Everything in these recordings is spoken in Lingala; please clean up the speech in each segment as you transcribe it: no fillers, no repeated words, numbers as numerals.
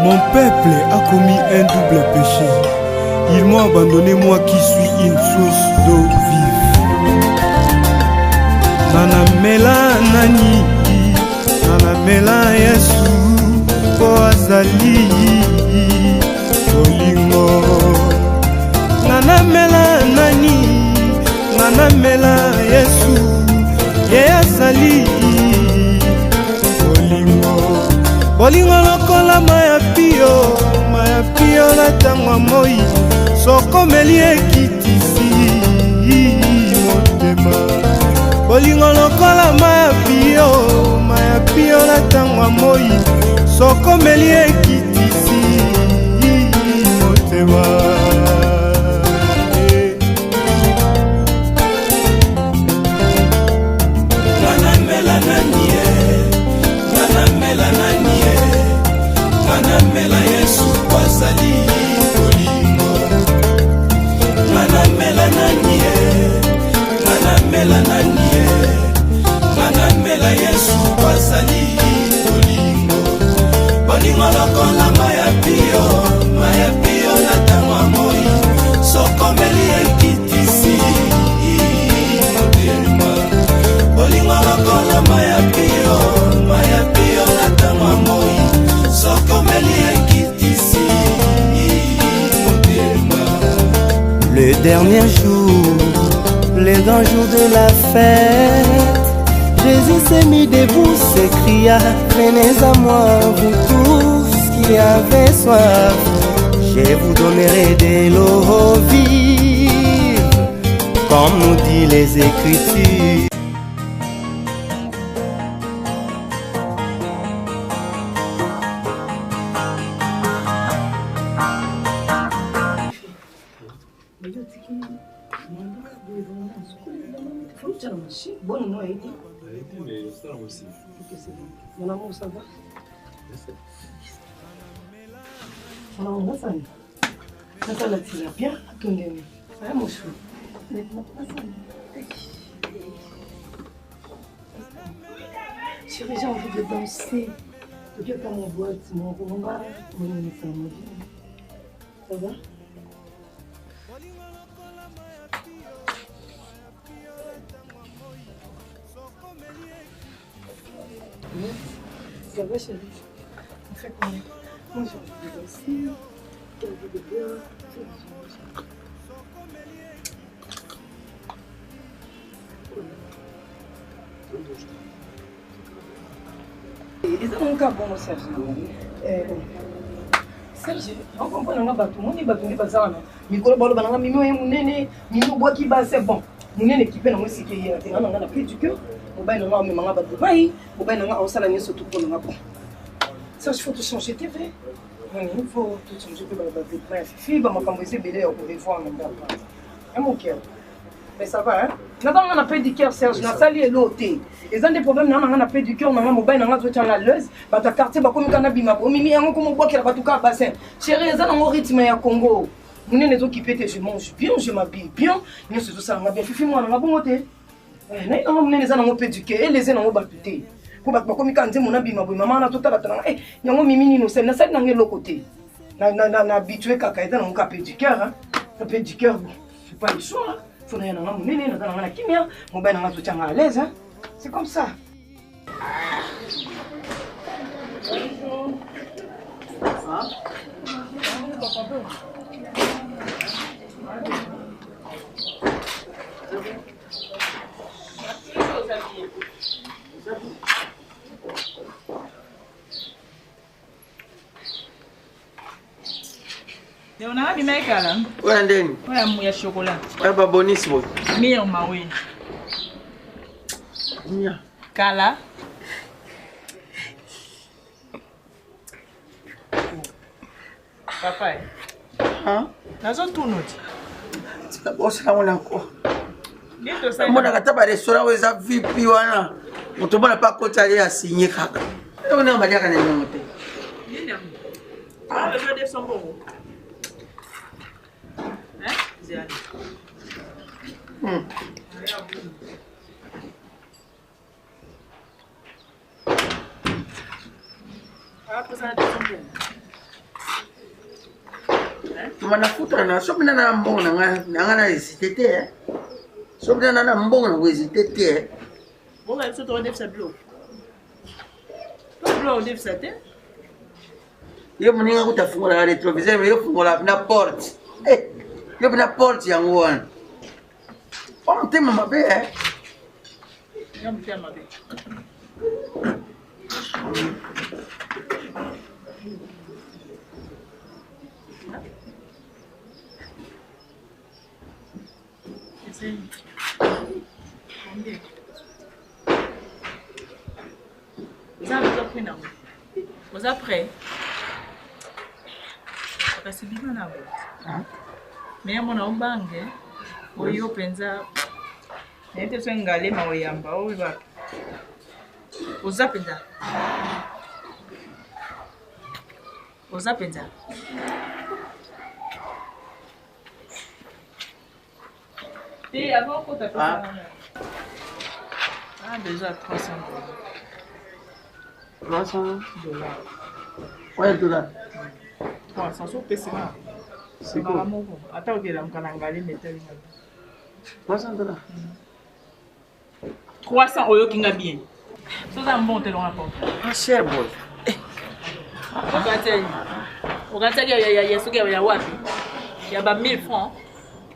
Mon peuple a commis un double péché. Ils m'ont abandonné, moi qui suis une source d'eau vive. Nanamela nani, nanamela Yesu, po azali bolingo. Nanamela nani, nanamela Yesu, ye azali bolingo. Bolingo lokola maya pio la tangwa moi, sokomeli ekitisi motema. Bolingo lokola maya pio la tangwa moi, sokomeli ekitisi motema. Nanamela nanie, nanamela nanie, nanamela Yesu kwazali bolingo. Nanamela nanie, nanamela nanie, nanamela Yesu kwazali bolingo. Bolingo lokola maya pio la tangwa moi, sokomeli ekitisi motema. Bolingo lokola maya pio la tangwa moi, sokomeli ekitisi motema. Le dernier jour, le grand jour de la fête, Jésus s'est mis debout, s'écria: venez à moi, vous tous qui avez soif, je vous donnerai de l'eau vive, comme nous dit les Écritures. Bonne nuit, Haïti. Mais ça aussi. Ok, c'est bon. Mon amour, ça va? Mon amour, ça va? Ça va, tu vas bien? Attendez, ça va, mon chou? Chérie, j'ai envie de danser. Tu veux pas mon boîte, mon combat, mon uniforme, mon vie. Ça va? Ça va, chérie? On fait comment? Moi, j'ai envie de danser, j'ai envie de boire, c'est du ils ont un cas bon, Serge. Serge, on comprend un bateau. Mon bateau n'est pas ça. Micro bolo banana mimo et mounene, mimo bois qui bat, c'est bon. Mounene équipé dans moi, c'est qu'il y a un peu du cœur. Mon bain n'a même pas de bain. Mon bain n'a pas de bain, surtout pour le bon. Serge, il faut tout changer tes verres. Il faut tout changer tes verres. Fille, ma cambrosée belé, on pourrait voir mon gars. Mon cœur. Mais ça va, hein? Nous avons un peu du cœur, Serge. Nous avons sali l'autre. Ils ont des problèmes, nous avons un peu du cœur, nous avons un mobile, nous avons un leuse. Bah, ta quartier, bah, comme un abîme. Mimi, on comme bois qui a pas tout cas bassin. Chérie, ils ont un rythme à Congo. Nous sommes les occupés, je mange bien, je m'habille bien. Nous sommes tous ça, on a bien fait, moi, on a bon côté. Nous sommes les uns un peu du cœur, et les uns ont battu. Pour que comme quand mon abîme, maman a tout à l'heure. Eh, nous avons mimi, nous sommes dans l'autre côté. Nous sommes habitués à caca, nous avons du cœur. Un peu du cœur, c'est pas le choix. Faut rien dans mon nez, dans la kimia, mon bain dans la soutien à l'aise, hein. C'est comme ça. On a mis mes calmes. Ouais, Ndeni. Ouais, mouille chocolat. Ouais, bah bonus, boy. Mire ma oui. Mia. Kala. Papa. Hein? Nazo tout note. C'est la bosse là, on a quoi? Bientôt ça. Mon agata ba restaurant où ils ont VIP wana. On te demande pas quand aller à signer kaka. On a balia kana nyote. Nini? Ah, le de son bon. Hein? Zéani. Ah, pour ça de son bon. Mana futa na so bina na mbongo na na hésité te. So bina na mbongo na hésité te. Bon là ça doit être ça bloc. Bloc def ça te. Yo muninga kutafungula na retroviseur yo fungula na porte. Yo bina porte yangu wana. On tema mabe Não me chama bem. Vous après, parce que bien na bout. Mais mon ombange, oyo penza. Nete so ngale maoyamba o ba. Oza penza. Oza penza. Et avant qu'on t'appelle ça. Ah déjà 300 $. 300 $. Ouais, $. 300 so pesa. C'est quoi? Attends que la mkanangali metel. 300 $. 300 oyo kinga bien. So ça bon te l'on rapporte. Ah cher boy. Regarde ya suki ya wapi. Ya ba 1000 francs.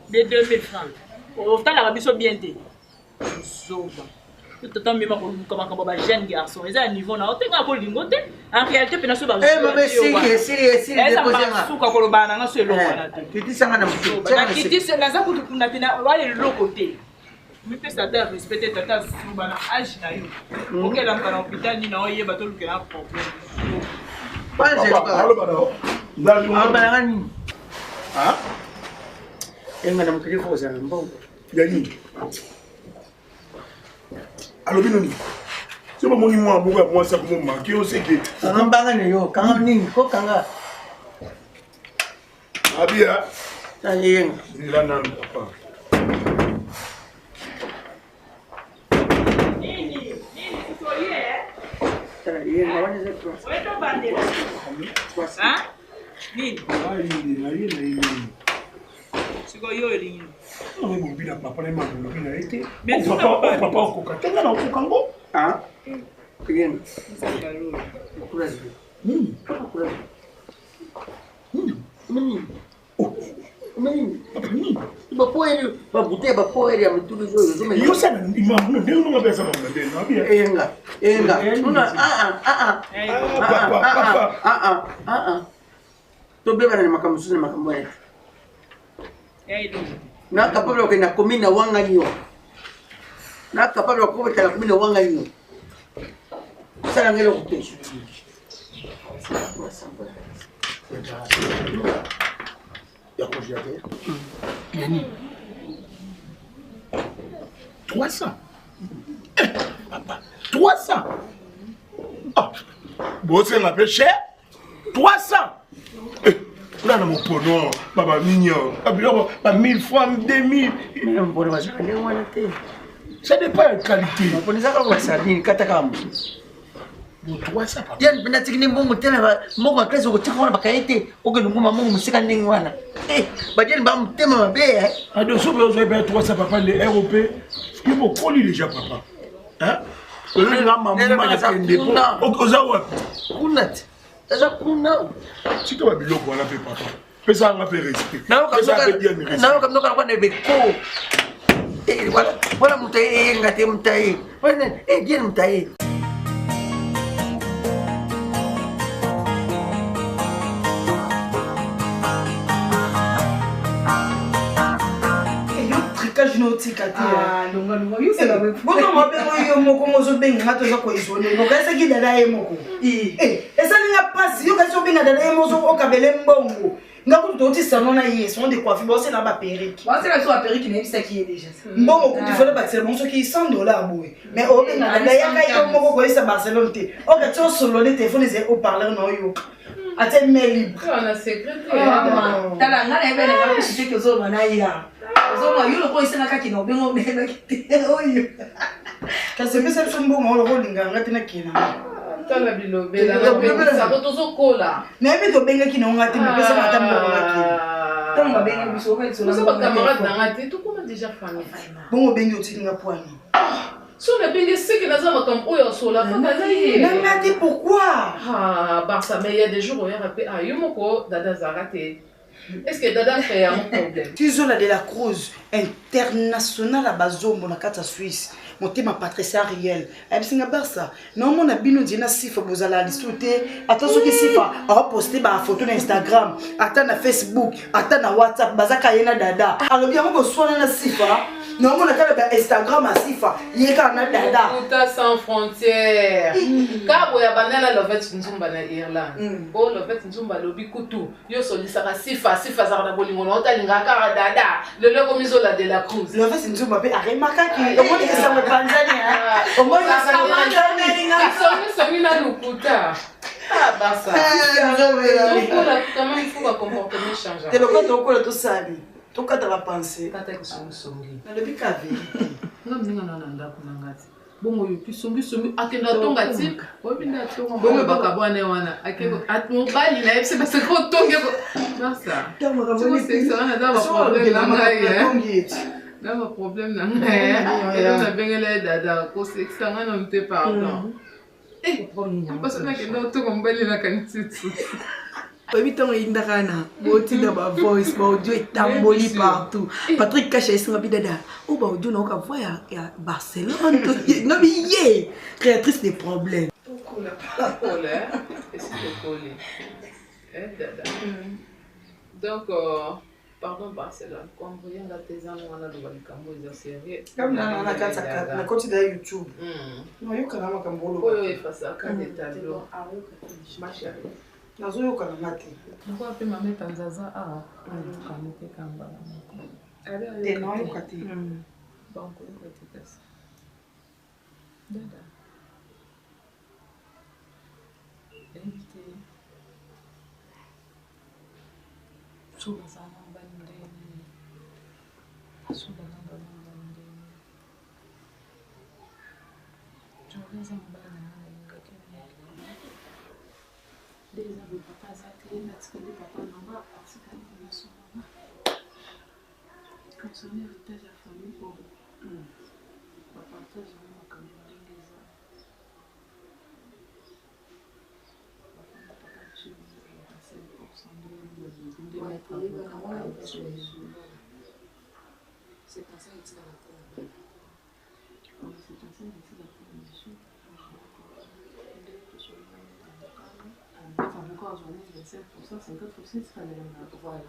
De 2000 francs. Au temps la biso bien te. Zoba. Tout le temps même comme ba jeune garçon. Ils à niveau na otenga ko lingote. En réalité pena so ba. Mais si déposer nga. Suka ko lobana nga so eloko na te. Kiti sanga na mutu. Kiti sanga za kutu kuna tena wale loko te. Mais que ça t'a respecté tata subana âge na yo. OK la para hôpital ni na oye bato lukela problème. Pas Allô madame. Ndalu. Bana ngani. Ah? Enga na mkili fo sana mbongo. Yani. Allô binoni. C'est pas mon moi ça comme manqué on sait que. Kanga mbanga ne yo, kanga nini ko kanga. Abia. Tayenga. Ila nan papa. Tayenga wana zetu. Wewe bandera. Hein? Nini? Aïe. Siko yo elingi. Non mais bobina papa na mama bobina été. Mais Papa ko ka. Tenga na ko kango. Ah. Tayenga. Sangalo. Kurazi. Kurazi. Bapoeri, babute bapoeri ya mtudu zoyo zume. Yo sana imamu ndio nunga pesa baba ndio na bia. Enga. Nuna Papa. To beba na makamusu na makambo yetu. Ndo. Na kapabla kwenda komina wanga hiyo. Na kapabla kwenda komina wanga hiyo. Sasa ngelo kutesha. Ya kojiate. Yani. 300. Papa, 300. Ah. Bon, c'est un peu cher. 300. Là, mon pono, baba mignon. Pas 1000 francs, 2000. Ça dépend de la qualité. Bon, 300, papa. Yan pinatikini mbongo tena mbongo akazi kutika wana bakaite oge nguma mbongo musika ndingi wana bajeni ba mtema mabe Ado so besoin de 300 papa les européens il faut coller déjà papa hein le maman ya kende po ozawa kunat sasa kuna sito ba biloko wana pe papa pesa nga pe respect nayo kamnoka kwa nebeko wala mutaye ngate mutaye wala jen mutaye. yo moko mozobenga nga toza koisone nokasaki dada ye moko esalinga pasi yo kasi obenga dada ye mozo okabele mbongo nga kutu toti salon na ye salon de coiffure bosela baperiki mbongo kutu fole batisela bango soki $100 boye mais obenga dada yaka yo moko koyesa barcelone te okati osolole telefone ezali oparleur na oyo ate mail libre tala nga na ebenanga kusite kozoloba na ya ozoma yo ko isana kaki no bengo bena kite oyo kasi pesa biso mbongo lo linga ngati na kina tala bilobela na pesa ko tozo kola na ebe to benga kina ngati pesa mata mbongo ngaki Tant ma bengi biso ko Vous savez pas camarade dans la tête, tout comment déjà famille. Bon bengi otiki nga poani. Si on a bien c'est que dans un camp où on soit là, Nanga te pourquoi? Ah, Barça, mais il y a des jours où il y a ah, yomoko Dada Zarate. Est-ce que Dada fait un problème? Tizola de la Cruz international à Bazombo na kata Suisse. Motema Patricia Ariel. Abisinga Barça. Non mon abino dina sifa bozala lisute. Attention que sifa a posté ba photo na Instagram, ata na Facebook, ata na WhatsApp bazaka yena dada. Alors bien ko swana na sifa. Non mon akala ba Instagram a sifa. Yeka na dada. Kuta sans frontières. Kabo ya banala lovet nzumba na Irlande. Oh lovet nzumba lobi kutu. Yo solisaka sifa za na bolingo na otalinga kara dada. Le loko mizola de la Cruz. Lovet nzumba pe aremaka ki. Omoni que ça me Tanzania. Omoni que ça me Tanzania. Songi na lukuta. Ah Barça. Comment il faut que comportement change. Te lokota okola to sali. To kata ba penser. Kata ki songi. Na lebi kave. Ngam na ndako na ngati. Bongo yo pi songi akenda tonga ti. Obinda tonga bongo bakabwane wana. Akeko atmobali na epse parce que tonga Barça. C'est ça on a d'abord problème na ngai. Dans mon problème, on a bien l'aide dada, parce que ça n'a pas pardon. Eh, parce que nous avons tout compris la quantité. Baby tant indakana, boti da ba voice, ba audio tamboli partout. Patrick Kacha est bidada. Oh ba audio na ka voix ya Barcelone to no biye. Créatrice des problèmes. Cool, et c'est cool. Eh dada. Donc pardon Barcelone, comme vous voyez, l'artisan on a le Cambo est sérieux. Comme na kata na côté de YouTube. No yo kana makambolo. Oyo efasa ka des tableaux. Ma chérie. Nazo yo kana mate. Pourquoi pe mama Tanzania ah, kana te kamba. Te no yo kati. Bon ko yo kati kasi. Dada. Invité. Suba sana. C'est pour ça qu'il encore journée 25%, 50%, c'est pas les mêmes. Voilà.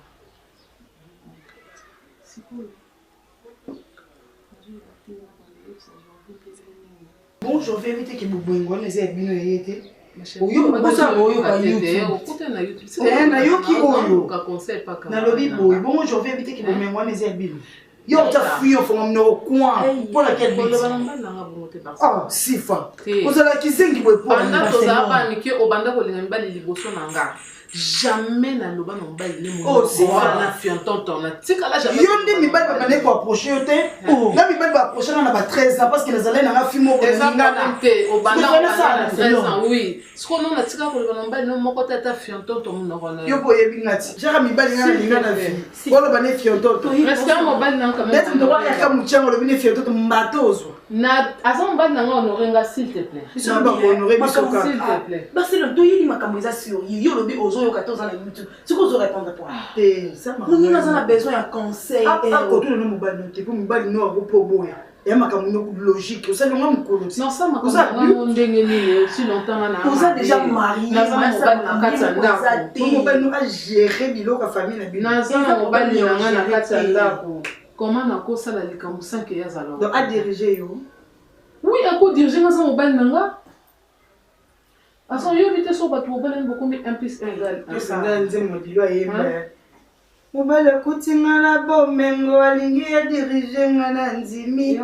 C'est cool. Bon, je vais éviter que vous boingons les aides été. Oyo bosa oyo ka YouTube. Na YouTube. Na yo ki oyo. Ka conseil pas ka. Na lobi boy. Bon, je vais éviter que vous boingons les aides. Yo ta fuyo fo ngam coin pour laquelle ah sifa ozala kisengi boy pour banda to za ba ni ke obanda ko linga mbali liboso nanga jamais na loba no mbali le mo sifa na fiontonton na tika la jamais yo ndi mi bali ba ko approcher yo te na mi bali ba approcher na ba 13 ans parce que les allez na fimo ko linga na te obanda na 13 ans oui ce qu'on a tika ko loba no mbali no moko tata fiontonton mo no yo boye bingati jara mi bali na linga na fi ko loba ne fiontonton presque mo bali na d'être droit ya ka muchango le bine fiontonton mbatozo na azon bali na honorenga s'il te plaît ils sont pas honorer bisoka s'il te plaît Barcelone to yini makambo eza sur yo lobi ozo yo 14 ans na YouTube c'est quoi ozo répondre toi ça m'a nous avons besoin d'un conseil et côté no mobali te pour mobali no ko boya ya makambo no logique ça ngam mukolo non ça makambo ndenge ni si longtemps na vous êtes déjà marié na mobali na kati ndako mobali no a gérer biloko famille na bino na mobali na kati ndako comment na ko sala likambo 5 years alors donc a diriger yo oui a ko diriger na mobali nanga aso yo vite so ba to mobali beaucoup mais 1 plus 1 égale ça nzembo dilo ayemba mobali akutinga la bomengo alingi ya diriger nga na nzimi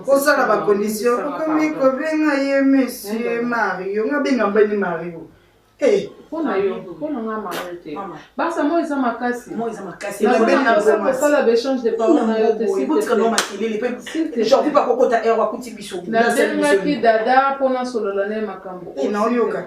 kosala ba condition okomi kobenga ye monsieur Mario nga benga mbani Mario pona yo pona nga marete basa mo eza makasi na sala échange de paroles na yo te site no makelele pe genre pas kokota erwa kuti biso na denga ki dada pona solo la ne makambo na oyo ka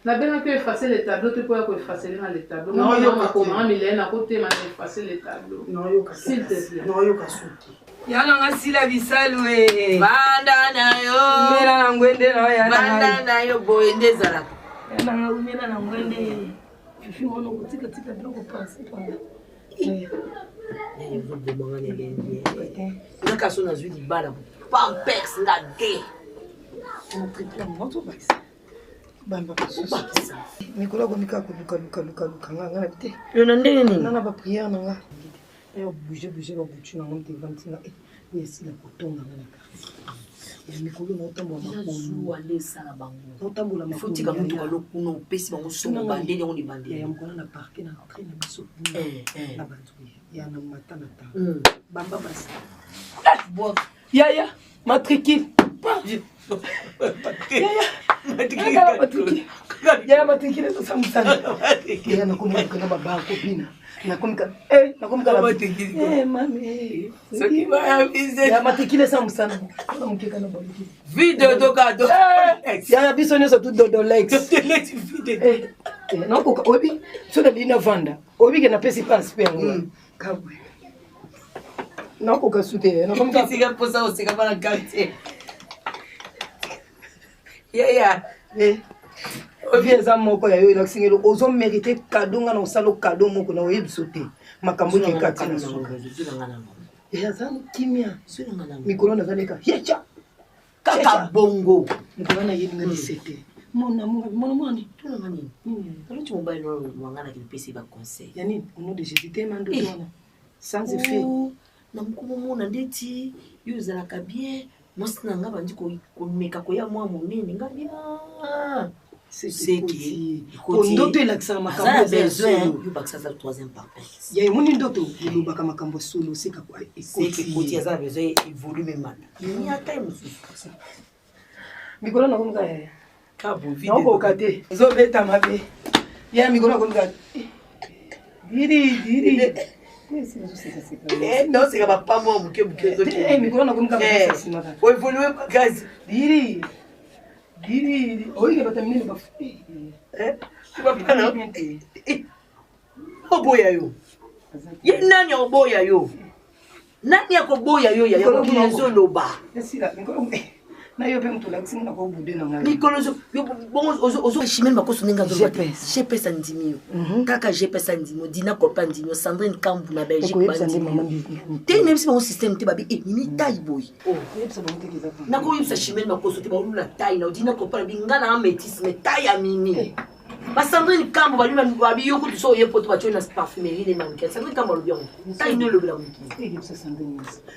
nabengaki effacer les tableaux te mpo ya koeffacer les tableaux Non, makoma milene nakotema na effacer les tableaux s'il te plaît noyoka suki yananga sila bisalu e banda na yo mela na ngwende na banda na yo boye nde ezalaka yananga umela na ngwende fifi mono kotika biloko pasi panga ngaka so nazwi libala pampex nga te mikolo komika kolukaluka nganga te yo na ndenge nini nana bapriere nanga eyo bouge babutu nango mtevantinga esila kotonga nanga ya mikolo naotambola makonotambola fotika motuka lokuna opesi bango songo bandeli yango libandeli ya mokolo na parke na entré na biso na banzuye ya na mata na ta bamba basi yaya matricule yaya matricule tosamusana yaya nakomika na babako bina nakomika mami ya matricule samusana mokeka na baliki vide tokado yaya biso nyonso tu dodolex nakoka oyebi so nabili na vanda oyebike napesi pasi mpe yango kabwe nakoka su te nakomikasika mposa oseka bana quartier yaya ovi eza moko ya yo elakisingelo ozomérite kado nga na osala kado moko na oyebi so te makambo ekati na suka eza kimia mikolo nazaleka yecha kaka bongo mikolo na yelinga 17 monamoni tunanga nini aloti mobali no mwangana kilipesi ba conseil ya nini au nom de Jésus te mando tona sans effet na mkumu mona ndeti yo ezalaka bien mwasi na nga bandi komeka koya mwa monene nga bien ndoto elakisaka makambo yo bakisa za troisième parpes ya emoni ndoto elobaka makambo solo oseka ekoti aza besoin evolume mana ni ata mosusu mikolo nakomika yaya naokoka te ezobeta mabe ya mikolo nakomika diri naoseka bapamo ya moke mikolo nakomika oevolue bakazi diri oyike bata minene bapana oboya yo ye nani oboya yo nani akoboya yo ya ezoloba na yo pe mutu lakisi muna ko bude na ngai mikolo ozo chimene bakoso nenga zo GPS ndimi yo kaka GPS ndimi dina kopa ndimi Sandrine Kambu na Belgique bandi te même si mon système te babi mimi taille boy na ko yimsa chimene bakoso te ba ulula taille na dina kopa na bingana na métis mais taille ya mimi ba Sandrine Kambu ba lui babi yo ko so ye poto ba tona parfumerie les mannequins Sandrine Kambu lo bien taille ne lo bla miki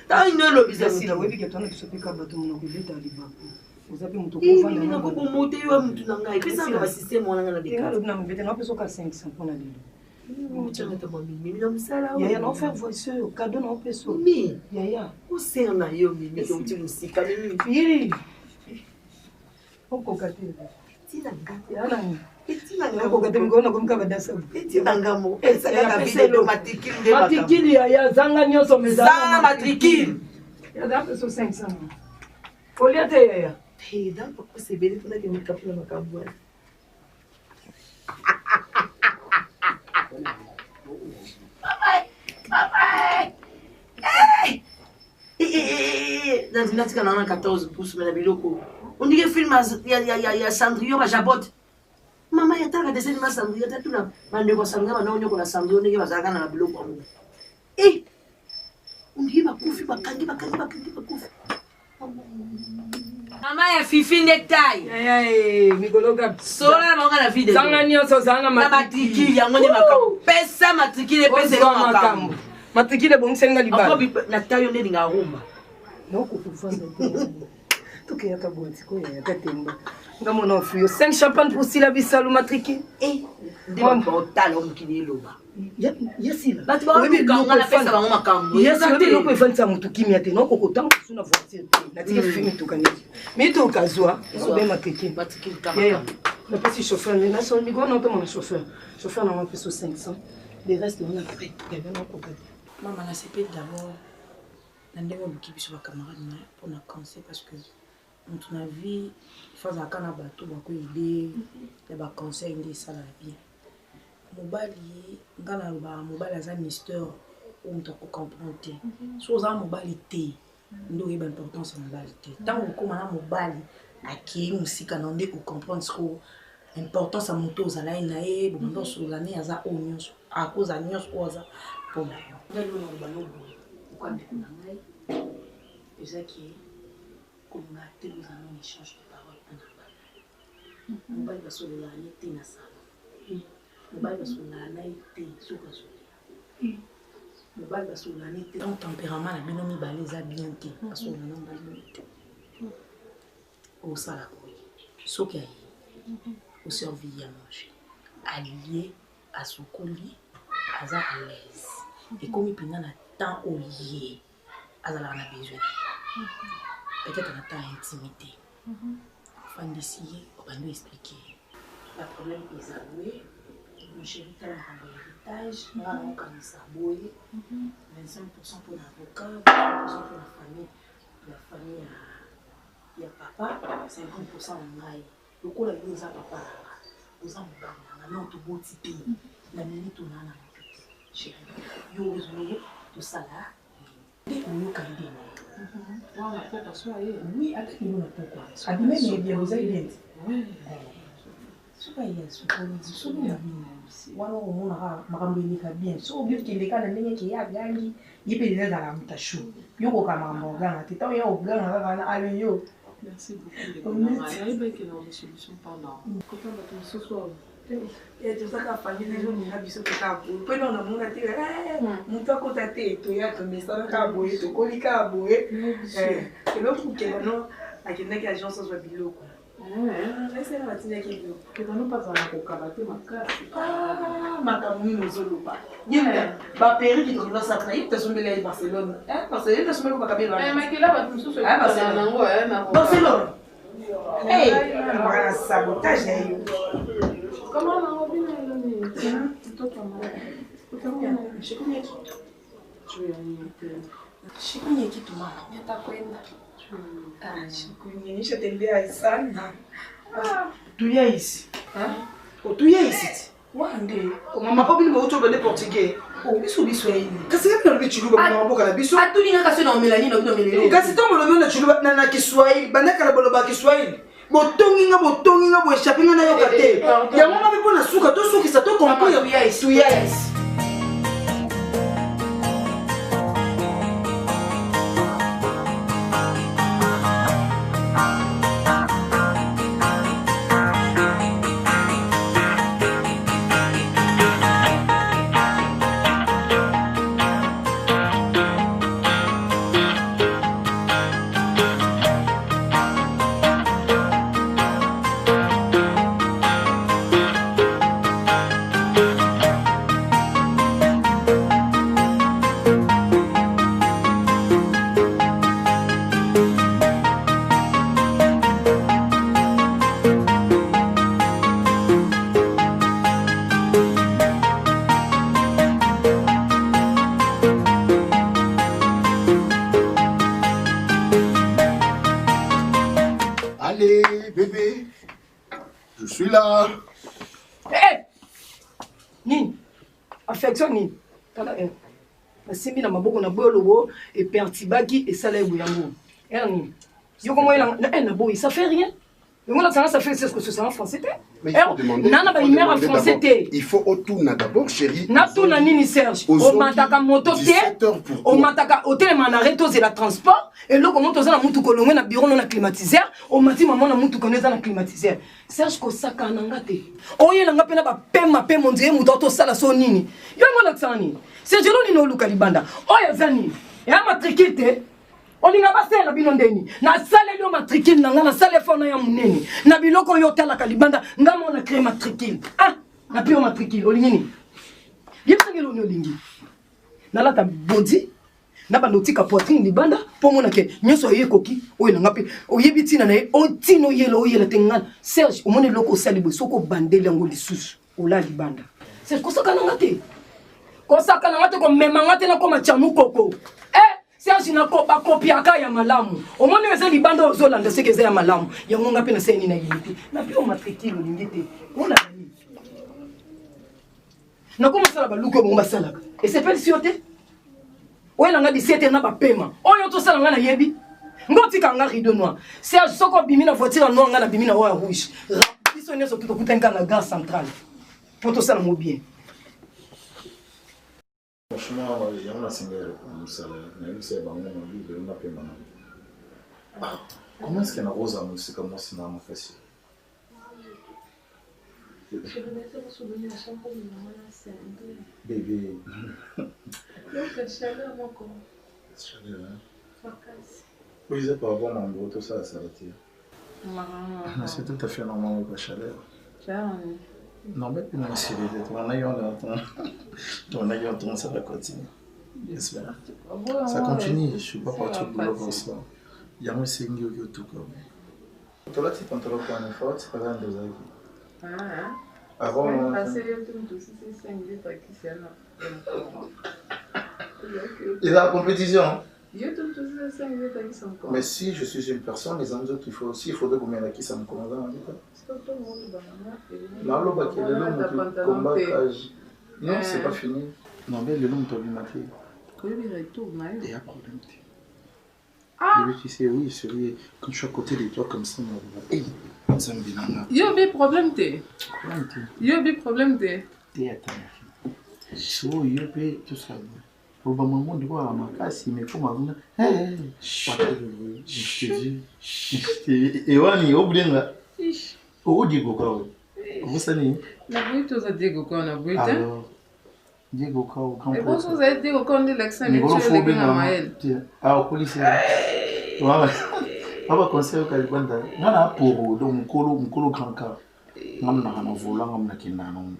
taille ne lo bizasi la webi ke tona bisopika bato mona kuleta libaku ozapi mutu kovanda na ko mote yo mutu na ngai pesa na système wana na deka na mbete na peso ka 500 pona lelo mutu na tamo mimi na musala yaya na faire voice cadeau na peso mi yaya o ser na yo mimi ke uti musika mimi yiri oko kate tina ngati yana tina ngamo oko kate ngona komika badasa tina ngamo esa ka video matricule matricule yaya zanga nyonso mezana matricule ya da peso 500 oliate yaya dan ko sebele tuna ke mukapila makabwa natika na 14 pouces mais na biloko on dirait film ya Sandrio ba jabote mama yataka deseni ma Sandrio tatuna bandeko Sandrio ba nonyo na Sandrio ndenge bazaka na biloko amu on dirait bakufi bakangi bakufi mama ya fifi ndetaille mikolo ka sola monga na video zanga nyonso zanga matricule yango ne makambo pesa matricule pesa makambo matricule bongisenga libala na tayo nde linga rumba noko kufanda toke yaka bonti ko ya katemba ngamo na fuyo 5 champagne pour sila bisalu matricule ndimo botala omkini loba yasila batu ba kanga na pesa bango makambo yasila loko efantisa mutu kimia te noko kotanga suna voiture na tika fimi tukani mito kazwa be matricule kama na pesi chauffeur na so ni gona to mon chauffeur na mwa peso 500 le reste on a prêt il y avait noko kati Maman, c'est d'abord, on a des camarades pour la cancer parce que na vie faza kana bato bako idée ya ba conseil ndi sala bien mobali ngana ba mobali aza mystère ou mtako comprendre so za mobali te ndo yeba importance ya mobali te tant ko mana mobali aki musika na ndeko comprendre ko importance ya moto ozala na ye bondo so la ne aza onyos a cause anyos oza pona yo ngalo na balobo kwa ndeko na ngai ezaki comme on a été dans un échange de paroles en arabe. Mobile va sur la nette na salon. Mobile va sur la nette sur la jolie. Mobile va sur la nette. Ton tempérament la binomi baleza bien té parce que on a balete. Au sala boy. Soki au servir à manger. Allié à son colis, aza à l'aise. Et comme il pina na temps au lié, aza la na besoin. Peut-être on a ta intimité. Enfin, d'essayer, on va nous expliquer. Le problème est avoué. Mon chéri, tu as un héritage. On a un saboué. 25% pour l'avocat, 25% pour la famille. La famille, il y a papa, 50% en maille. Le coup, là, il y a papa. Vous en avez un peu de beau type. La minute, on a un peu de chéri. Il y a besoin de ça là. Et on a un peu de oui, attends, on a pourquoi. À lui-même, il est bien, vous avez bien. Oui. Ce qu'il y a, ce qu'on dit, ce qu'on a vu. Voilà, on a marambé bien. Ce qu'on dit, qu'il est quand même qui a gagné, il peut aller dans la mutachou. Il y a aucun membre, il y a aucun membre, merci beaucoup. Il y a une solution pendant. Quand on va ce soir. Et tout ça, la famille, les gens, ils ont vu ce que ça a beau. Puis, on a mon attiré, mon temps qu'on t'a été, tu as comme ça, tu as beau, tu as collé, tu as beau. Et l'autre, qui est maintenant, avec une agence, ça soit bilo. C'est la matinée qui est bilo. Que dans nous pas dans la karaté, ma casse. Ah, ma camouille, nous sommes pas. Il y a un période qui est dans sa traîne, tu as sommé à Barcelone. Barcelone, tu as sommé à Barcelone. Mais qui là, tu me Barcelone. Barcelone. Hey, on a un sabotage. Comment on a envie de botongi nga bo échapper nga na yo kate ya mama bipo na suka to suki sa to kompo ya tu yes Bébé, je suis là. Hé Nini, affection Nini. Nasimbi na maboko na boyo lobo et pertibaki et sala yango. Nini. Yo comment il na boy, ça fait rien. Mais ça fait ce que c'est en français. Mais il faut demander. Nana ba imère en français. Il faut autourner d'abord, chérie. Na tuna nini Serge. O mataka moto te. O mataka hôtel manaré to la transport et là comment to za na mutu kolongo na bureau na climatiseur. O mati maman na mutu koneza na climatiseur. Serge ko saka nanga te. O yela nga pena ba pema pe mondier muto to sala so nini. Yo ngona tsani. Serge lo nino luka libanda. O ya zani. Ya matrikite. Olinga basela bino ndeni na sale yo matricule nanga na sale fona ya munene na biloko yo tala kalibanda ngamo na créer matricule na pio matricule olingini yebisangelo ni olingi na lata body na banotika poitrine libanda po mona ke nyoso yekoki oyo nga pe oyebitina na otino yelo oyela tengana Serge omone loko sali bo soko bandele ngo lisusu ola libanda Serge kosaka nanga te ko mema ngate na ko machamu koko Serge bakopiaka ya malamu omoni eza libanda ozolanda seke eza ya malamu yango nga mpe na seni na yiliti na mpe omatriki lolingi te ona nani nakomosala baluki oyo bongo basalaka esepelisi yo te oyelanga 17 na bapema oyo tosala nga nayebi ngo tika nga rideau noir Serge soko obimi na voiture noir nga nabimi na oyo ya rouge biso nyonso tokutanka na gare centrale mpo tosala mo bien. Franchement, il y a un salaire, même si comment est-ce qu'il y a une rose à mousser comme moi, c'est vraiment facile? Bébé. Donc, la chaleur, mon corps. Chaleur, hein? Oui, c'est pas bon, mon gros, tout ça, ça va tirer. C'est tout à fait normal avec la chaleur. Non, mais non, c'est ton aïe, ça va continuer. J'espère. Ça continue, je ne suis pas partout de boulot comme ça. Il y a un signe de tout comme. Tu l'as dit quand tu l'as fait un effort, c'est pas grave de ça. Avant, il y a la compétition. Mais si je suis une personne, les autres, il faut aussi, il faudrait combien de qui ça me commande en tout cas. Non, c'est pas fini. Non, mais le nom de l'humanité. Il y a un problème. Tu sais, oui, celui, quand je suis à côté de toi comme ça, hey, ça me dit non. Il y a un problème. Il y a un problème. T'es attends. So, il y a tout ça. Au moment de voir ma casse, il me faut ma vie. Je te dis. Et on y oublie là. Au Diego Kao. Vous savez. La brute aux Diego Kao, la brute. Alors, Diego Kao, grand et vous avez Diego Kao de l'accent, mais tu es le Maël. Ah, au policier. Voilà. On va conseiller au Calibanda. Non, non, pour donc, Mkolo grand cas. On a un volant, on a qui n'a non.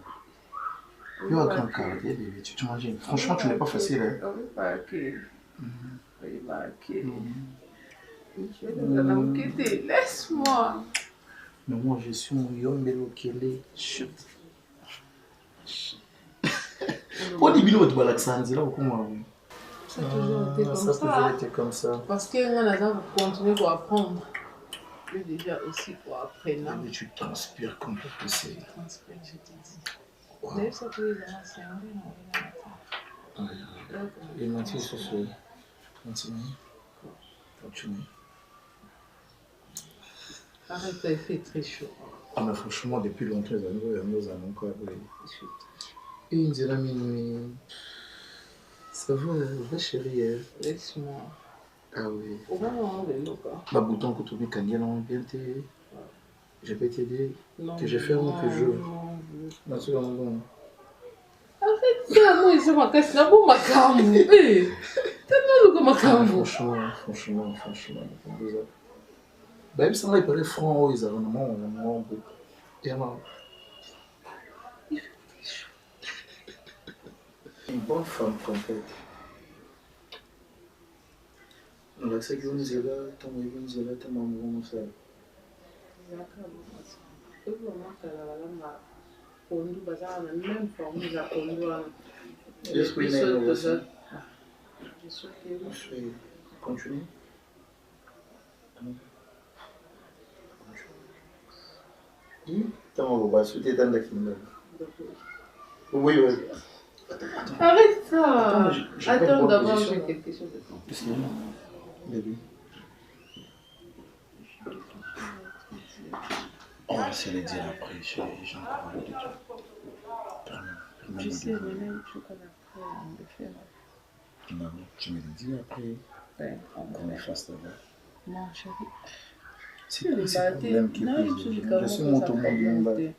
Yo, grand cas, bébé, tu t'imagines. Franchement, tu n'es pas facile. Hein. Laisse-moi. Mais moi, je suis un yombelo qui est chut. Au début, tu vas l'accent, là, comment? Ça a toujours été comme ça. Ça a toujours été comme ça. Parce que on a continué pour apprendre. Et déjà aussi pour apprendre. Mais tu transpires comme pas possible. Tu transpires, je te dis. D'ailleurs, ça peut être c'est un peu. Et Mathieu, sur ce. Continue. Arrête, il fait très chaud. Ah, mais franchement, depuis longtemps, nous avons encore appris. Et une dirait, mais. Ça va, chérie. Laisse-moi. Ah oui. Au moment où on est là. Ma bouton que tu mets quand il y a bien t'aider. Je peux t'aider. Que je fais un que je veux. Non, c'est bon. Arrête ça, moi, c'est ma casse. C'est bon, ma cam. Tellement le ma cam. Franchement. Bah, ça va, il paraît franc, ils avaient un moment. Et alors. Une bonne femme, en fait. On a cette zone là, ton maison là, ton maman, ça. Est-ce qu'il y a une autre? Continue. Comment on va sauter dans la kingdom? Oui. Arrête ça. Attends, d'abord, j'ai quelque chose de temps. Qu'est-ce qu'il y a? Bébé. On va se le dire après, j'en parle déjà. Tu sais, maintenant, il faut qu'on apprenne de faire. Non, tu me le dis après. Ouais, qu'on efface d'abord. Non, chérie. C'est quoi ce problème qui est posé? Je suis mon tout le monde.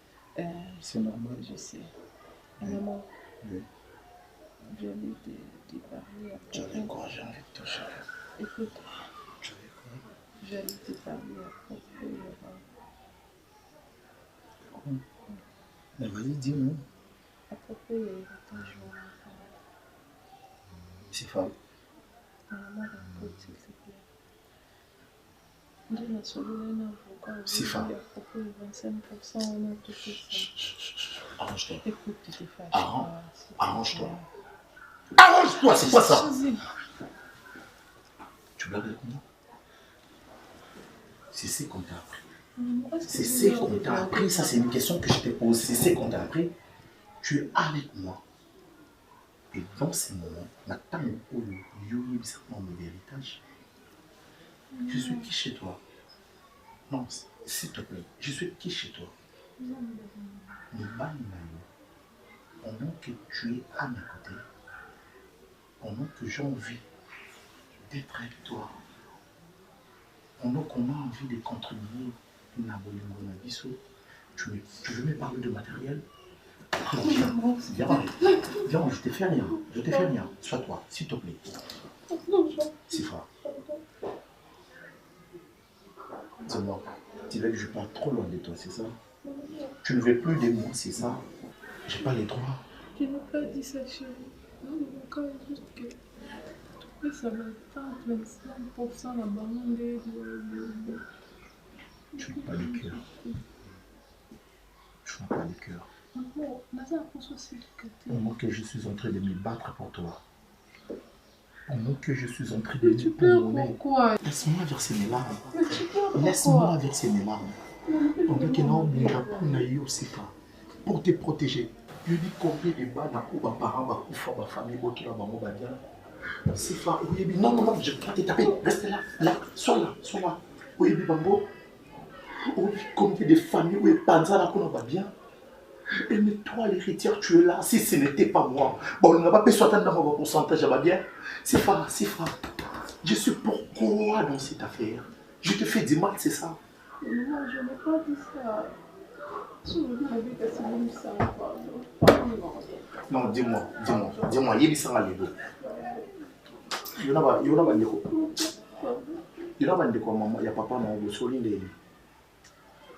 C'est normal. Je sais. Maman. Oui. J'ai envie de parler. Tu avais quoi? J'ai envie de te chercher. Écoute. Tu avais quoi? J'ai envie de parler à propos. Mais vas-y, dis-moi. À propos, il y a eu longtemps, je m'en ai parlé. C'est faux. Maman, écoute, s'il te plaît. J'ai la solution à avocat. C'est faux. À propos de 25%, on a tout fait ça. Arrange-toi. Écoute, tu te fâches. Arrange-toi. Arrange-toi, c'est quoi ça? Tu blagues avec moi? C'est ce qu'on t'a appris. C'est ce qu'on t'a appris. Ça, c'est une question que je te pose. C'est ce qu'on t'a appris. Tu es avec moi. Et dans ces moments, maintenant, où mon héritage, je suis qui chez toi? Non, s'il te plaît, je suis qui chez toi? Pendant que tu es à mes côtés, pendant que j'ai envie d'être avec toi, pendant qu'on a envie de contribuer à tu veux me parler de matériel? Viens, je te fais rien. Sois toi, s'il te plaît. Sifa. Dis-moi, tu veux que je parte trop loin de toi, c'est ça? Tu ne veux plus de moi, c'est ça? J'ai pas les droits. Je n'ai pas dit ça, chérie. Non, mon cas est juste que... Oui, ça va être 25% la banane de... Tu n'as pas de cœur. Tu n'as pas de cœur. Pendant que je suis en train de me battre pour toi. Pendant que je suis en train de me pourquoi? Laisse-moi verser mes larmes. Laisse-moi verser mes larmes. Pendant que nous aussi pas. Pour te protéger. Je dis combien de balles à coups, parents, ma famille, qui va bien. C'est pas. Non, je ne vais pas te taper. Reste là. Sois là. Oui, Bambo. Combien de familles où est Panza là qu'on va bien. Et mais toi, l'héritière, tu es là. Si ce n'était pas moi. Bon, on n'a pas pu sortir dans mon pourcentage, ça va bien. C'est pas. Je suis pourquoi dans cette affaire? Je te fais du mal, c'est ça? Non, je n'ai pas dit ça. Non, dis-moi, Yébissa Malédo. Il y en a maman, il y a papa, maman, solide.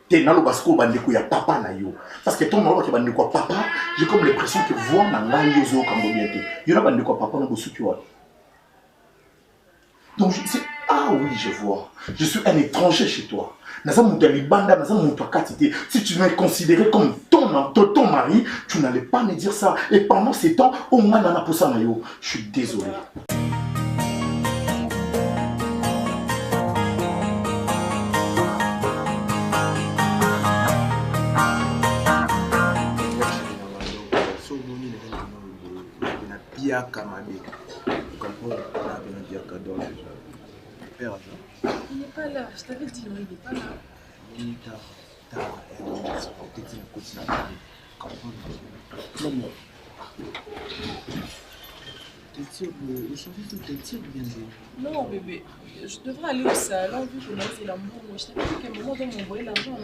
T'es dans le basco, il y a papa na yo. Parce que ton nom qui est papa, j'ai comme l'impression que voir dans la yozo comme bien. Il y en a papa dans le basco. Donc, ah oui, je vois. Je suis un étranger chez toi. Si tu m'es considéré comme ton mari, tu n'allais pas me dire ça. Et pendant ces temps, au moins, je suis désolé. Il n'est pas là, je t'avais dit non, il n'est pas là. Non bébé, je devrais aller au salon vu que c'est l'amour. Je t'avais dit qu'à un moment donné, m'envoyer l'argent.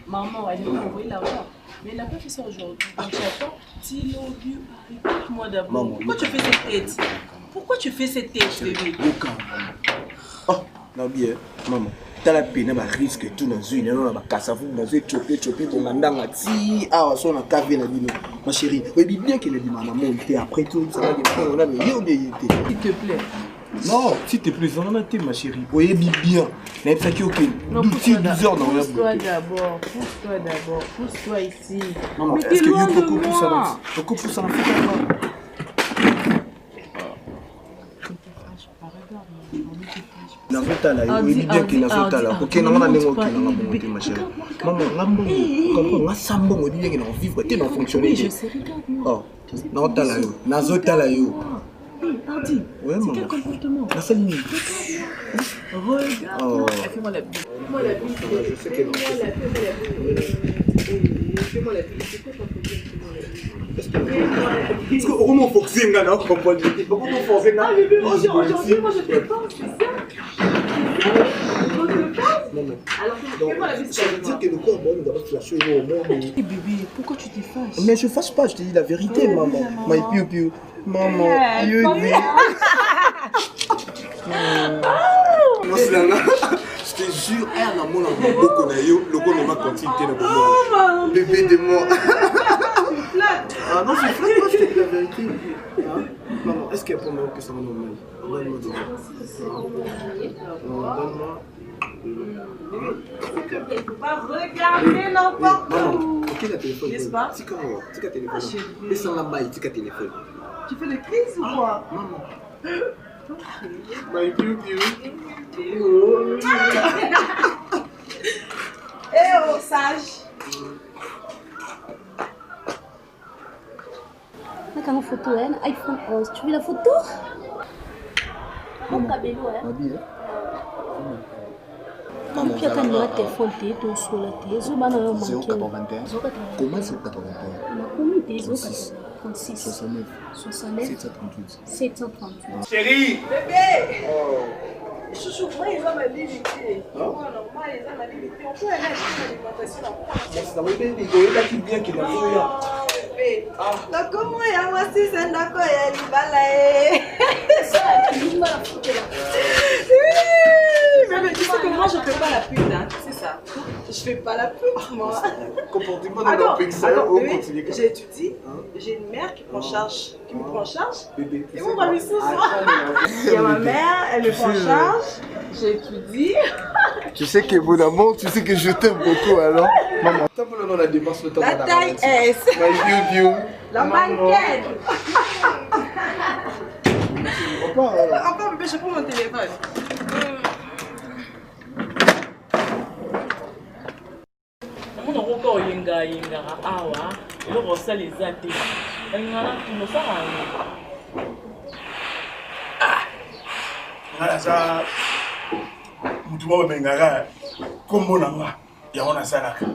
Maman, elle devait m'envoyer l'argent. Mais elle n'a pas fait ça aujourd'hui. Donc j'attends. Dis-le, écoute-moi d'abord. Pourquoi tu fais cette tête? Pourquoi tu fais cette tête, bébé? Oh, non bien, maman. T'as la peine, ma risque tout dans une, ma casse à vous, dans une chopé, pour mandanga, ti, ah, son a cavé la bino. Ma chérie, oui, bien qu'il ait dit, maman, monter après tout, ça va dépendre, on a mais s'il te plaît. Non, s'il te plaît, on en a été, ma chérie. Oui, bien. Mais ça qui est ok. 12 heures dans la boucle. Pousse-toi ici. Maman, est-ce que you peux couper ça? Pourquoi pousse ça? Nazotala yo bien que nazotala ok na ngana nengo ki na monter ma chérie maman ngambo comprends nga sambo bien que na vivre te na fonctionner oh nazotala yo Hardy, ouais c'est quel comportement? la saline regarde fais-moi la bise. Fais-moi la bise. Je sais que non. Fais-moi la bise. C'est quoi ton problème? est-ce que comment faut que c'est nga na comprendre comment faut que c'est nga aujourd'hui moi je te pense, c'est ça. Alors fais-moi la bise. Ça veut dire que le corps bon doit flasher au monde. Bébé, pourquoi tu te fâches? Mais je fâche pas, je te dis la vérité maman. My piou maman, je te jure, elle a mon amour, le go ne m'a continué de moi. Bébé de moi. Ah non, je flatte pas, je te dis la vérité. Maman, est-ce qu'il y a pour moi que ça va normal? Donne-moi déjà. Donne-moi. Il ne faut pas regarder n'importe où. Ok, la téléphone. N'est-ce pas? Tika téléphone. Et sans la maille, tika téléphone. Tu fais des crises ou quoi? Maman. My piou-piou. Eh oh, sage. Regarde ma photo, hein, iPhone 11. Tu veux la photo? Mon cabello, hein. Maman, tu as quand même téléphone, tu es sur la télé. Je vais manquer. 081. Comment c'est 81? Comment tu es 36, 69, 69, 738. 738. Chérie. Bébé. Chouchou, moi, ils ont ma limité. Moi, normal, ils ont ma limité. On peut aller acheter l'alimentation. Ça va bien, il y a qui bien qui l'a fait. Bébé. Donc, comment il y a moi, si c'est d'accord, il y a l'ibala. Bébé, tu sais que moi, je ne fais pas la pute, hein. C'est ça. Je fais pas la pute, moi. Comportement de l'empexeur, on continue. J'étudie, j'ai une mère qui prend charge, qui me prend en charge. Bébé, Et moi, je suis il y a ma mère, elle me prend en charge. J'étudie. Tu sais que mon amour, tu sais que je t'aime beaucoup alors. Maman, t'as pas le nom de la dépense, le temps de La taille S. My piou-piou. La mannequin. Papa, Encore, bébé, je prends mon téléphone. On a encore yenga awa, le rosa les athées. Elle n'a pas tout le Ngala sa mutu mo bengaka kombo nanga ya ona salaka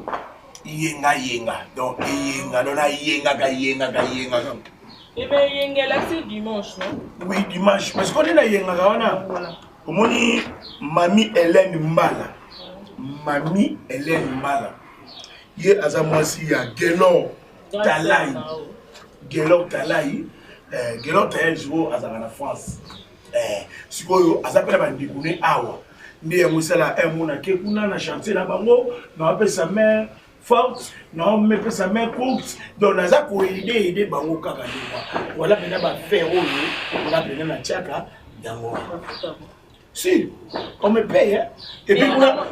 yenga donc yenga dona yenga. Et bien yenga là c'est dimanche non? Oui dimanche parce qu'on est là yenga wana omoni mami Hélène Mbala ye aza mwasi ya Gelor Talai Gelor Talai jo azaka na France sikoyo azapela bandikune awa ndi ya musala mona ke kuna na chantier na bango na apesa main forte na mepesa main courte donc naza ko aider bango kaka ndikwa wala pena ba faire oyo wala pena na chaka yango si on me paye et puis mona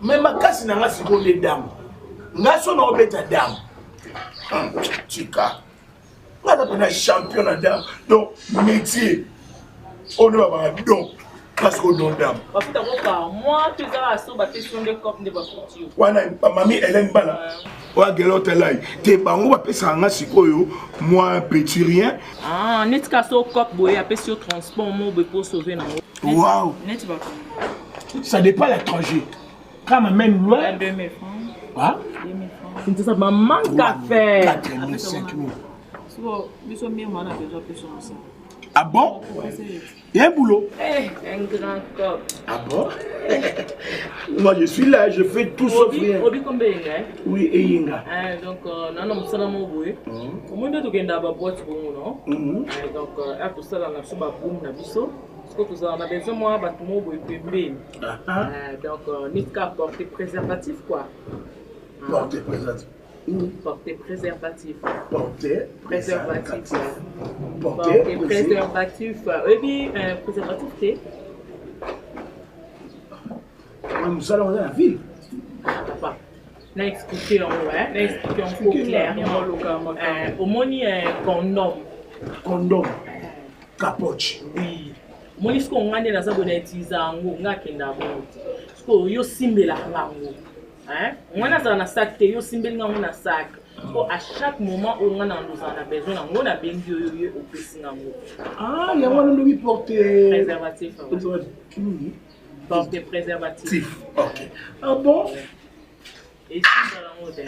même makasi na ngasi ko de dame ngaso na obeta dame chika on a champion à dame, donc métier, on va donc parce qu'on donne dame. Moi, tu as la question de cop de Bafoutio. Mamie Hélène Bala, ouais, Gelor Talai, t'es bango, après ça, moi, petit rien. Ah, net casso cop, boy, après sur transport, mon pour sauver. Waouh! Ça dépend de l'étranger. Quand ma même loin. 2000 francs. Ah? 2000 francs. C'est ça, maman, café. 4 000, 5 000. Ah bon? Il y a un boulot. Un grand cop. Ah bon? Moi je suis là, je fais tout sauf rien. Obi combien? Oui, et Yinga. Donc, non, ça n'a pas bougé. Au moins, tu as une boîte pour nous, non? Donc, après ça, on a fait un boom, on a vu ça. Parce que on a besoin, moi, de tout le donc, Nitka porter préservatif, quoi. Porter préservatif. Porter préservatif. Porter préservatif. Porter préservatif. Oui, bien, préservatif, c'est. Nous allons dans la ville. Papa, on a expliqué en haut, clairement. Au moins, il y a un condom. Condom. Capoche. Oui. Moi, ce qu'on a dans sa bonne utilisation, on a qu'il y a un ce qu'on y a simé la langue. On a dans un sac, on simé dans un sac. À chaque moment où on a besoin, on a bien vu au piscine. Ah, il y a un lui porter préservatif. Porter préservatif. Ok. Ah bon? Et si dans la mode.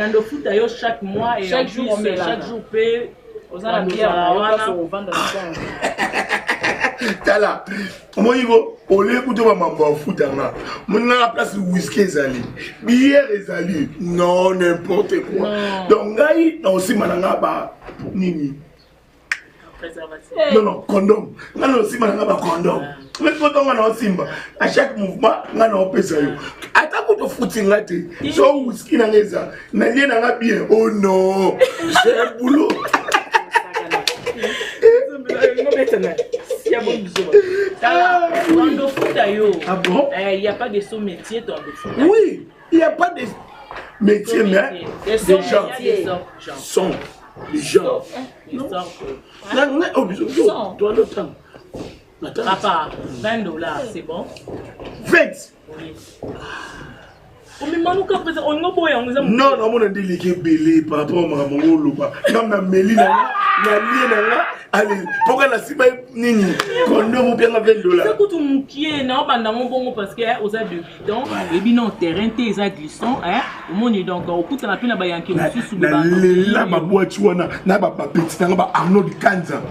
Mais on fout chaque mois et chaque jour paye. Aux Tala, moi il faut au lieu de m'en foutre là. Mon la place whisky ezali, bière ezali, non n'importe quoi. Donc gaï non aussi mananga ba nini. Préservatif. Non condom. Non aussi mananga ba condom. Mais quand on a simba, à chaque mouvement, on a pesa yo. Ata ko to footing là te. So whisky na ngeza, na lien na bien. Oh non, j'ai un boulot. Dans le foot, il n'y a pas de sous-métier dans le foot. Oui, il n'y a pas de métier, mais des gens sont. Les gens. Toi, le temps. Papa, $20, c'est bon? 20. Oui. Non, non, mon délégué belé par rapport à mon loba. Non, ma mélina, allez, pourquoi la cible nini? Quand nous bien $20. C'est que tout mon pied, non, bon parce que aux a de bidon, et bien non terrain, t'es glissant, hein? Au monde donc au coup, t'as la peine à bailler un sous le là, ma boîte, n'a pas petit, n'a pas Arnaud du Kanza.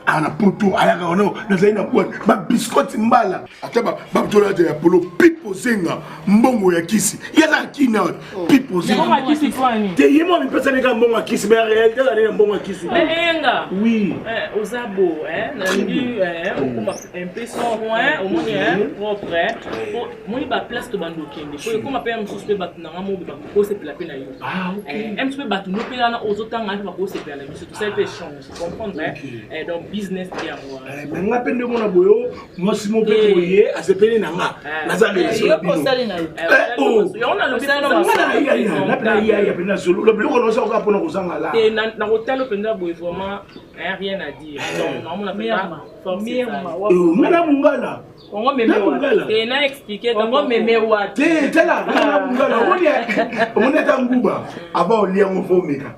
Ana poto ayaka ono nazali na kwa ba biscuit mbala ataba ba tola de Apollo pipo zenga mbongo ya kisi yaza kina pipo zenga mbongo ya kisi kwani te yemo mi pesa neka mbongo ya kisi mais en réalité la ne mbongo ya kisi enga oui ozabo na ndi okuma impression au moni propre moni ba place to bando kende ko ekoma pe msusu pe batu na ngamo ba ko se pela pe na yo msusu pe batu no pe na ozotanga ba ko se pela biso tout ça peut changer comprendre donc business bien moi mais nga pende mona boyo moi si mon pe boye a se pele na nga nazali yo ko sali na yo on a le sali na na ya pena solo le bloc on ça pour nous sanga là et na hotel penda boye vraiment rien à dire non on a pas forcément ngana mungala on memewa et na expliquer comment memewa te tela ngana mungala on est en nguba avant on lien on faut meka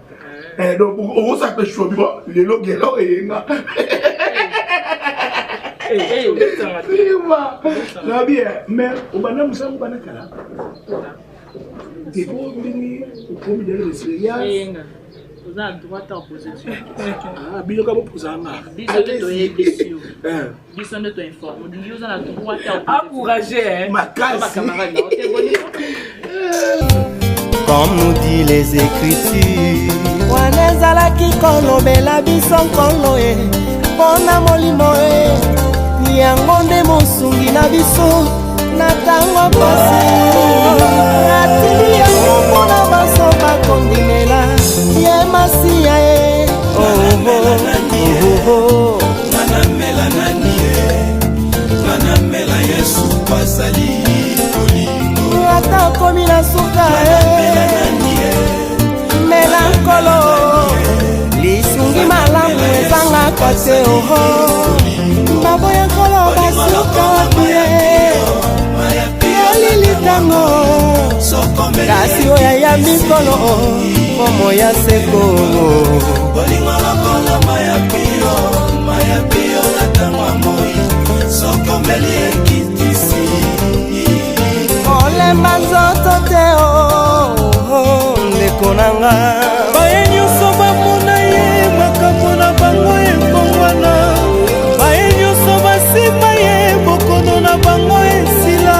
donc on s'appelle chobiba les logelo et nga na bien mais on va nous ça on va nakala tu faut venir pour me donner l'expérience vous avez droit à opposition ah bien comme opposant biso de to informer vous avez droit à encourager ma camarade comme nous dit les Écritures wanezalaki kolobela biso nkolo e mpona molimo e yango nde mosungi na biso na ntango pasi atili yango mpona baso bakondimela ye masiya e manamela yesu bazali kolingo ata okomi na suka mela nkolo lisungi malamu ezanga kote oho baboya nkolo basuka kuye yolilitango kasi oyo ayambi nkolo momo ya seko bolingo lokola mayapio na ntango ya moi sokomeli ekitisi olemba nzoto te ndeko nanga baye nyonso bamona ye makambo na bango ekongwana baye nyonso basimba ye bokono na bango esila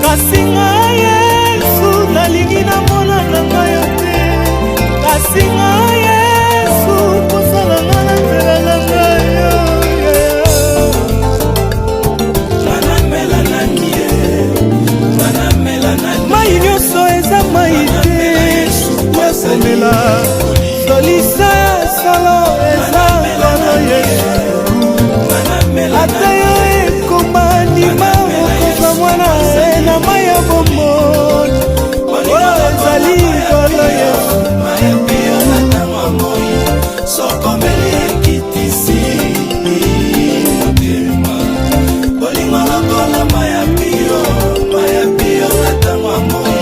kasi nga yesu nalingi namona na ngai yo te kasi nga yesu kosala nga na nzela na ngai mai nyonso eza mai te yakomela solisa solo eza nkolo yesu ata yo ekoma ndima okozwa mwana na mai ya bomoi oyo ezali nkolo yesu sokomeli ekitisi bolingo lokola mayapio na ntango ya moi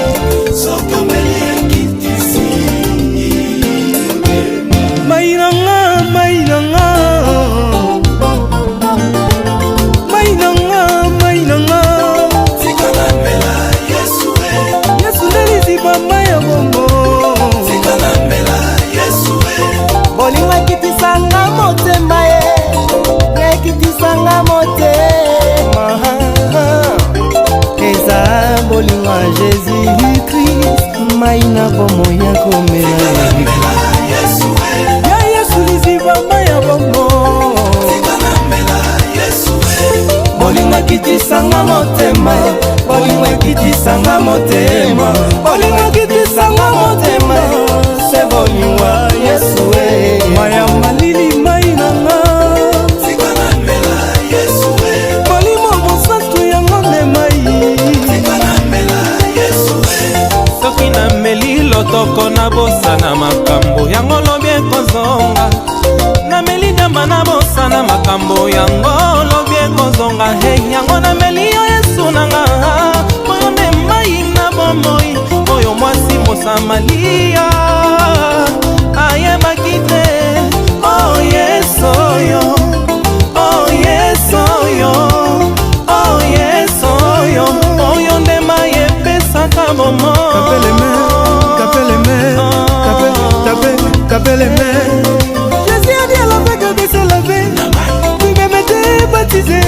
sokomeli ekitisi mainanga mainanga mainanga mainanga tikana mbela yesu yesu neliziba mai ya bongo tikana mbela yesu bolingo ekitisanga motema ye ekitisanga motema eza bolingo ya Jésus-Christ mai na bomo ya komela ya yesu liziba mai ya bongo bolingo ekitisanga motema bolingo ekitisanga motema bolingo ekitisanga motema se bolingo ya yesu maya malili mai nanga bolimo mosantu yango nde mai soki nameli lotoko na bosana makambo yango lobi ekozonga nameli nyamba na bosana makambo yango lobi ekozonga he yango nameli yo yesu nanga oyo nde mai na bomoi oyo mwasi mosamalia ayebaki te oh yes oyo oh yes oyo oh yes oyo oyo nde mai epesaka bomo Qu'appelle les mains. Jésus a dit à la vague de se laver. Lui-même était baptisé.